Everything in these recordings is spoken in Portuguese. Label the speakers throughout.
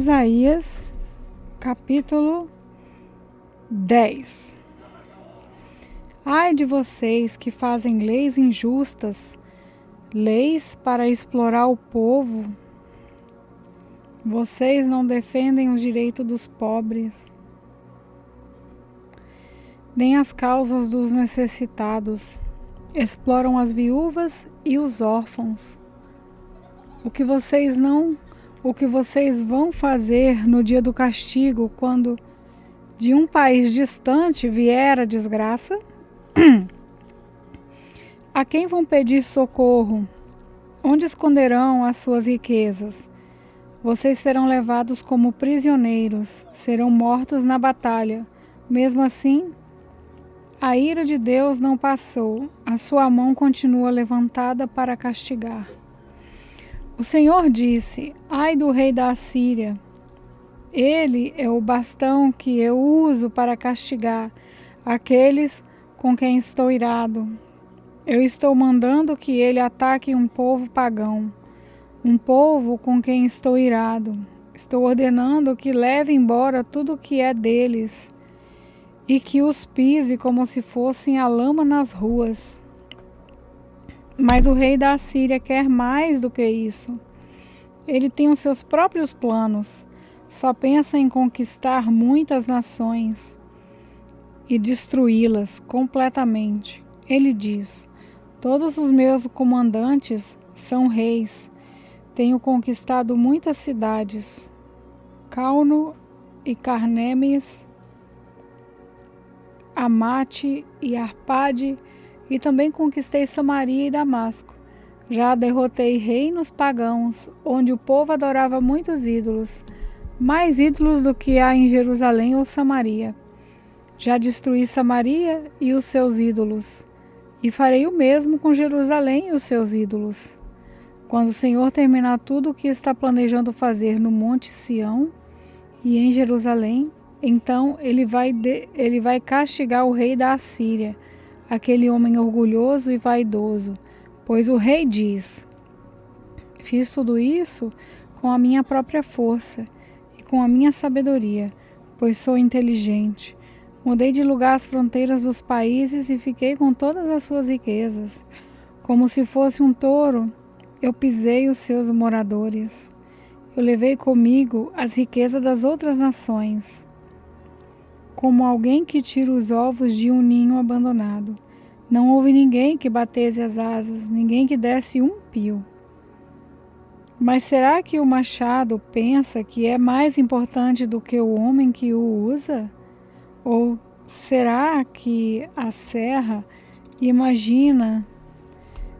Speaker 1: Isaías, capítulo 10. Ai de vocês que fazem leis injustas, leis para explorar o povo. Vocês não defendem os direitos dos pobres, nem as causas dos necessitados. Exploram as viúvas e os órfãos. O que vocês vão fazer no dia do castigo, quando de um país distante vier a desgraça? A quem vão pedir socorro? Onde esconderão as suas riquezas? Vocês serão levados como prisioneiros, serão mortos na batalha. Mesmo assim, a ira de Deus não passou, a sua mão continua levantada para castigar. O Senhor disse: ai do rei da Assíria! Ele é o bastão que eu uso para castigar aqueles com quem estou irado. Eu estou mandando que ele ataque um povo pagão, um povo com quem estou irado. Estou ordenando que leve embora tudo o que é deles e que os pise como se fossem a lama nas ruas. Mas o rei da Assíria quer mais do que isso. Ele tem os seus próprios planos. Só pensa em conquistar muitas nações e destruí-las completamente. Ele diz: todos os meus comandantes são reis. Tenho conquistado muitas cidades, Calno e Carnemes, Amate e Arpade, e também conquistei Samaria e Damasco. Já derrotei reinos pagãos, onde o povo adorava muitos ídolos, mais ídolos do que há em Jerusalém ou Samaria. Já destruí Samaria e os seus ídolos, e farei o mesmo com Jerusalém e os seus ídolos. Quando o Senhor terminar tudo o que está planejando fazer no Monte Sião e em Jerusalém, então ele vai castigar o rei da Assíria, aquele homem orgulhoso e vaidoso, pois o rei diz: fiz tudo isso com a minha própria força e com a minha sabedoria, pois sou inteligente. Mudei de lugar as fronteiras dos países e fiquei com todas as suas riquezas. Como se fosse um touro, eu pisei os seus moradores. Eu levei comigo as riquezas das outras nações, como alguém que tira os ovos de um ninho abandonado. Não houve ninguém que batesse as asas, ninguém que desse um pio. Mas será que o machado pensa que é mais importante do que o homem que o usa? Ou será que a serra imagina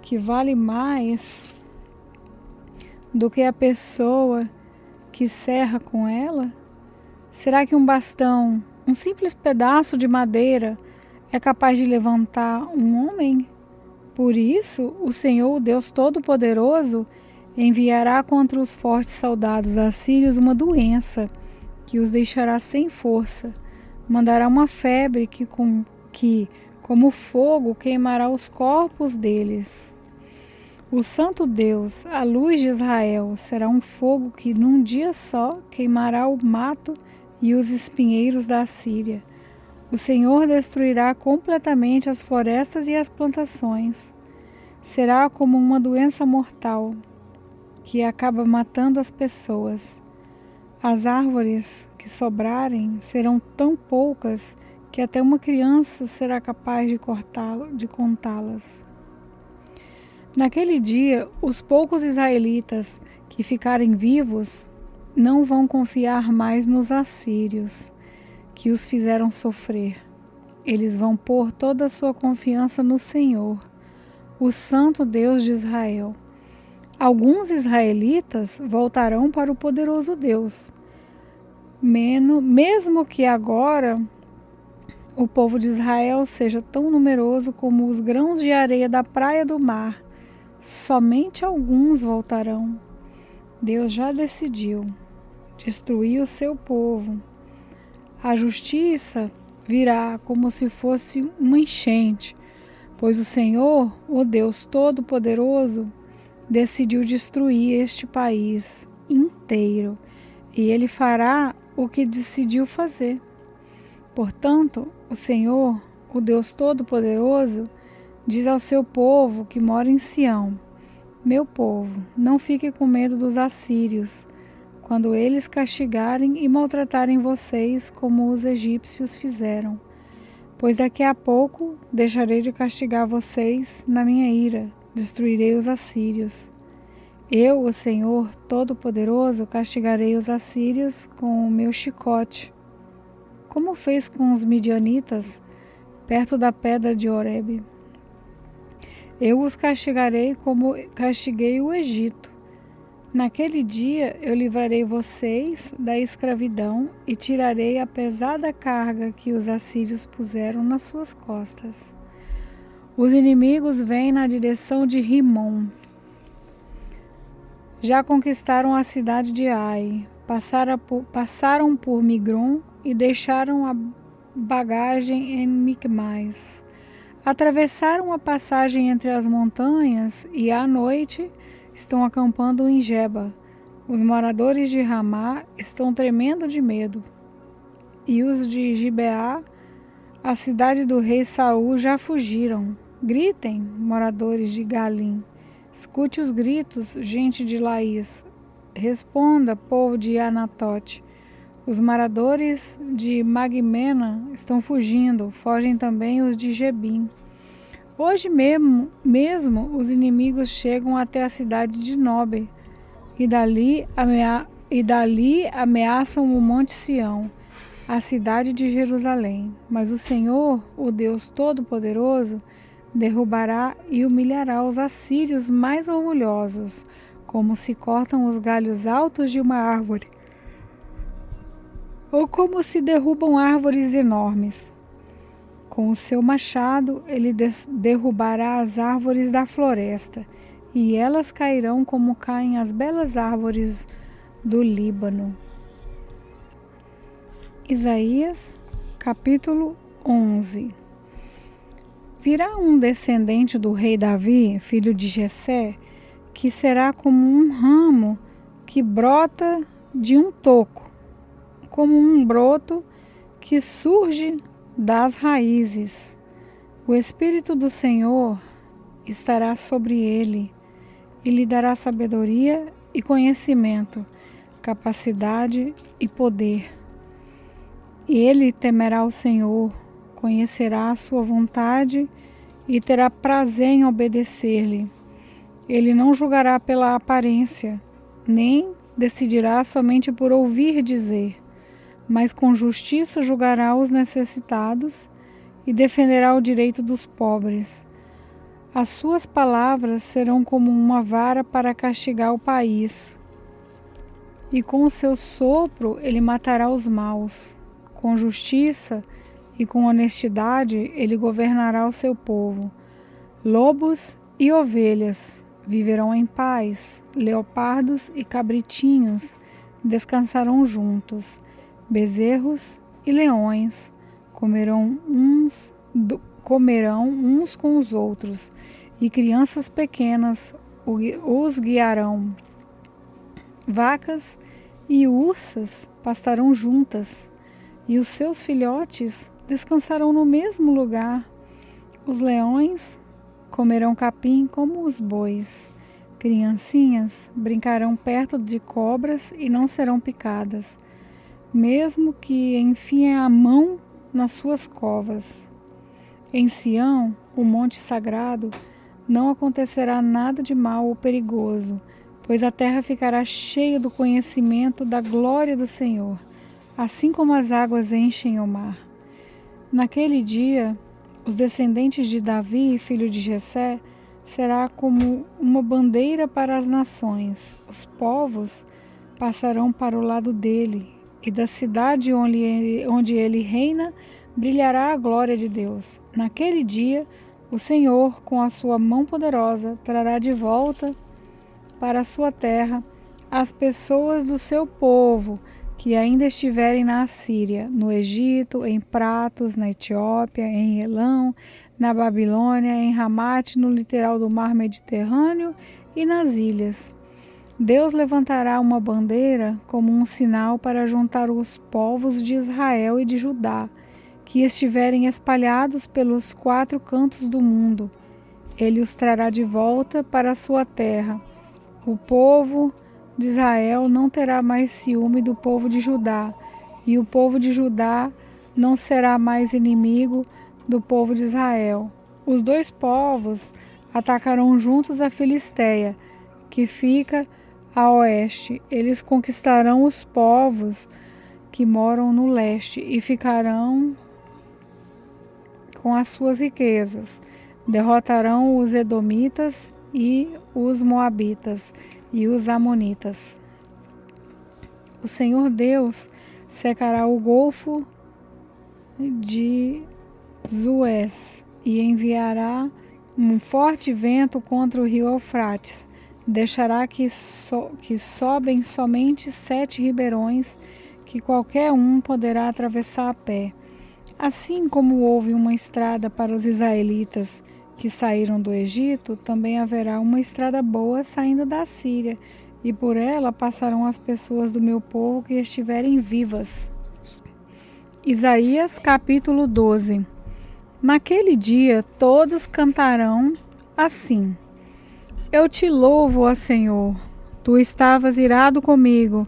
Speaker 1: que vale mais do que a pessoa que serra com ela? Será que um bastão, um simples pedaço de madeira, é capaz de levantar um homem? Por isso, o Senhor, o Deus Todo-Poderoso, enviará contra os fortes soldados assírios uma doença que os deixará sem força. Mandará uma febre que, como fogo, queimará os corpos deles. O Santo Deus, a luz de Israel, será um fogo que num dia só queimará o mato e os espinheiros da Assíria. O Senhor destruirá completamente as florestas e as plantações. Será como uma doença mortal que acaba matando as pessoas. As árvores que sobrarem serão tão poucas que até uma criança será capaz de contá-las. Naquele dia, os poucos israelitas que ficarem vivos não vão confiar mais nos assírios, que os fizeram sofrer. Eles vão pôr toda a sua confiança no Senhor, o Santo Deus de Israel. Alguns israelitas voltarão para o poderoso Deus, mesmo que agora o povo de Israel seja tão numeroso como os grãos de areia da praia do mar. Somente alguns voltarão. Deus já decidiu destruir o seu povo. A justiça virá como se fosse uma enchente, pois o Senhor, o Deus Todo-Poderoso, decidiu destruir este país inteiro e ele fará o que decidiu fazer. Portanto, o Senhor, o Deus Todo-Poderoso, diz ao seu povo que mora em Sião: meu povo, não fique com medo dos assírios, quando eles castigarem e maltratarem vocês como os egípcios fizeram. Pois daqui a pouco deixarei de castigar vocês na minha ira, destruirei os assírios. Eu, o Senhor Todo-Poderoso, castigarei os assírios com o meu chicote, como fez com os midianitas perto da pedra de Horebe. Eu os castigarei como castiguei o Egito. Naquele dia eu livrarei vocês da escravidão e tirarei a pesada carga que os assírios puseram nas suas costas. Os inimigos vêm na direção de Rimom. Já conquistaram a cidade de Ai, passaram por Migron e deixaram a bagagem em Micmais. Atravessaram a passagem entre as montanhas e à noite estão acampando em Geba. Os moradores de Ramá estão tremendo de medo. E os de Gibeá, a cidade do rei Saul, já fugiram. Gritem, moradores de Galim. Escute os gritos, gente de Laís. Responda, povo de Anatote. Os moradores de Magmena estão fugindo, fogem também os de Gebim. Hoje mesmo os inimigos chegam até a cidade de Nobe e dali ameaçam o Monte Sião, a cidade de Jerusalém. Mas o Senhor, o Deus Todo-Poderoso, derrubará e humilhará os assírios mais orgulhosos, como se cortam os galhos altos de uma árvore, ou como se derrubam árvores enormes. Com o seu machado, ele derrubará as árvores da floresta, e elas cairão como caem as belas árvores do Líbano. Isaías, capítulo 11. Virá um descendente do rei Davi, filho de Jessé, que será como um ramo que brota de um toco, como um broto que surge das raízes. O Espírito do Senhor estará sobre ele e lhe dará sabedoria e conhecimento, capacidade e poder. Ele temerá o Senhor, conhecerá a sua vontade e terá prazer em obedecer-lhe. Ele não julgará pela aparência, nem decidirá somente por ouvir dizer, mas com justiça julgará os necessitados e defenderá o direito dos pobres. As suas palavras serão como uma vara para castigar o país, e com o seu sopro ele matará os maus. Com justiça e com honestidade ele governará o seu povo. Lobos e ovelhas viverão em paz, leopardos e cabritinhos descansarão juntos. Bezerros e leões comerão uns com os outros, e crianças pequenas os guiarão. Vacas e ursas pastarão juntas, e os seus filhotes descansarão no mesmo lugar. Os leões comerão capim como os bois. Criancinhas brincarão perto de cobras e não serão picadas, mesmo que enfiem a mão nas suas covas. Em Sião, o monte sagrado, não acontecerá nada de mal ou perigoso, pois a terra ficará cheia do conhecimento da glória do Senhor, assim como as águas enchem o mar. Naquele dia, os descendentes de Davi, filho de Jessé, será como uma bandeira para as nações. Os povos passarão para o lado dele, e da cidade onde ele reina brilhará a glória de Deus. Naquele dia, o Senhor, com a sua mão poderosa, trará de volta para a sua terra as pessoas do seu povo que ainda estiverem na Assíria, no Egito, em Pratos, na Etiópia, em Elão, na Babilônia, em Ramate, no litoral do mar Mediterrâneo e nas ilhas. Deus levantará uma bandeira como um sinal para juntar os povos de Israel e de Judá, que estiverem espalhados pelos 4 cantos do mundo. Ele os trará de volta para a sua terra. O povo de Israel não terá mais ciúme do povo de Judá, e o povo de Judá não será mais inimigo do povo de Israel. Os 2 povos atacarão juntos a Filisteia, que fica a oeste. Eles conquistarão os povos que moram no leste e ficarão com as suas riquezas. Derrotarão os edomitas e os moabitas e os amonitas. O Senhor Deus secará o golfo de Suez e enviará um forte vento contra o rio Eufrates. Deixará que sobem somente 7 ribeirões, que qualquer um poderá atravessar a pé. Assim como houve uma estrada para os israelitas que saíram do Egito, também haverá uma estrada boa saindo da Síria, e por ela passarão as pessoas do meu povo que estiverem vivas. Isaías capítulo 12. Naquele dia todos cantarão assim: Eu te louvo, ó Senhor. Tu estavas irado comigo,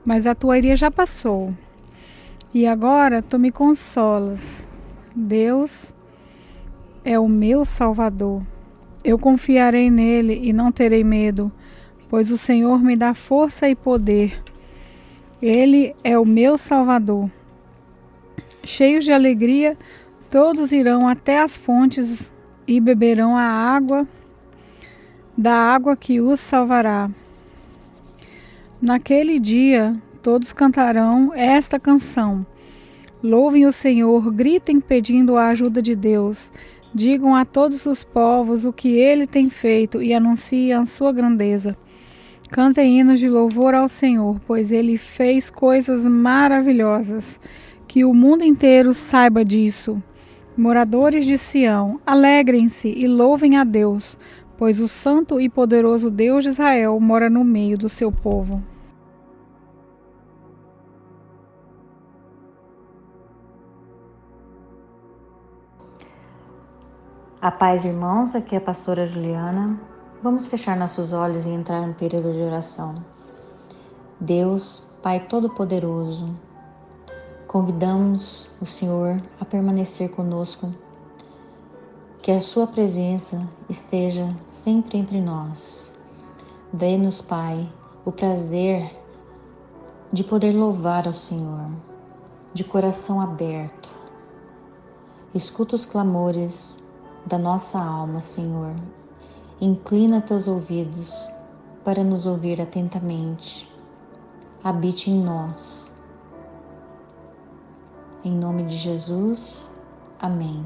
Speaker 1: mas a tua ira já passou. E agora tu me consolas. Deus é o meu Salvador. Eu confiarei nele e não terei medo, pois o Senhor me dá força e poder. Ele é o meu Salvador. Cheios de alegria, todos irão até as fontes e beberão da água que os salvará. Naquele dia, todos cantarão esta canção. Louvem o Senhor, gritem pedindo a ajuda de Deus. Digam a todos os povos o que ele tem feito e anunciem a sua grandeza. Cantem hinos de louvor ao Senhor, pois ele fez coisas maravilhosas. Que o mundo inteiro saiba disso. Moradores de Sião, alegrem-se e louvem a Deus, pois o santo e poderoso Deus de Israel mora no meio do seu povo.
Speaker 2: A paz, irmãos, aqui é a pastora Juliana. Vamos fechar nossos olhos e entrar no período de oração. Deus, Pai Todo-Poderoso, convidamos o Senhor a permanecer conosco, que a sua presença esteja sempre entre nós. Dê-nos, Pai, o prazer de poder louvar ao Senhor, de coração aberto. Escuta os clamores da nossa alma, Senhor. Inclina teus ouvidos para nos ouvir atentamente. Habite em nós. Em nome de Jesus, amém.